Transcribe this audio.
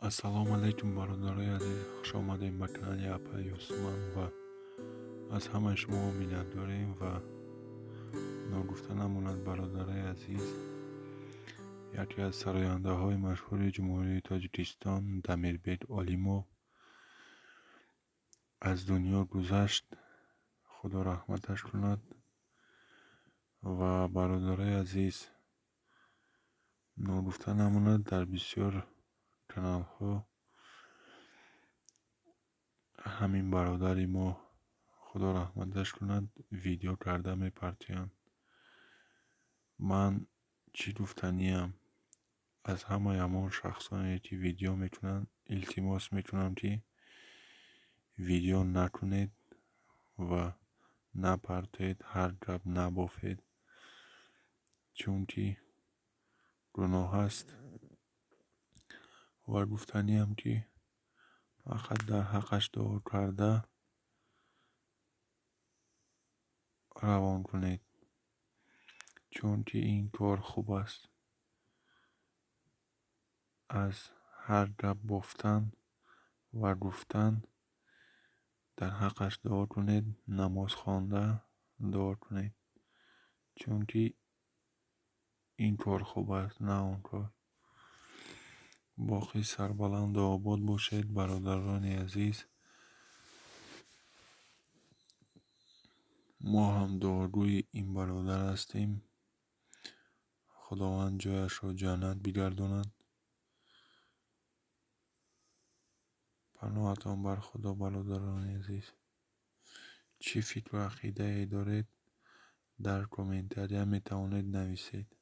السلام علیکم برادرای عزیز، خوش آمدیم به کانال اپای یوسمان و از همه شما میلاد داریم و نگفته نماند برادرای عزیز. یکی از سراینده های مشهور جمهوری تاجیکستان دمیربک علیمو از دنیا گذشت، خدا رحمتش کند. و برادرای عزیز نگفته نماند در بسیار کانال ها همین برادری ما خدا رحمتش کند ویدیو کرده میپرتیند. من چی گفتنیم از همه همون شخصانی که ویدیو میکنن التماس میکنم که ویدیو نکنید و نپرتید، هر گپ نبافید، چون که گناه است. و گفتنیم که فقط در حقش دعا کرده روان کنید، چون که این کار خوب است. از هر گپ بافتن و گفتن در حقش دعا کنید، نماز خوانده دعا کنید، چون که این کار خوب است نه اون کار. باقی سربلند و آباد باشید برادران عزیز. ما هم دعاگوی این برادر هستیم، خداوند جایش را جنت بگرداند. پناهتان بر خدا برادران عزیز. چی فکر و عقیده ای دارید در کامنتاریا می توانید نویسید.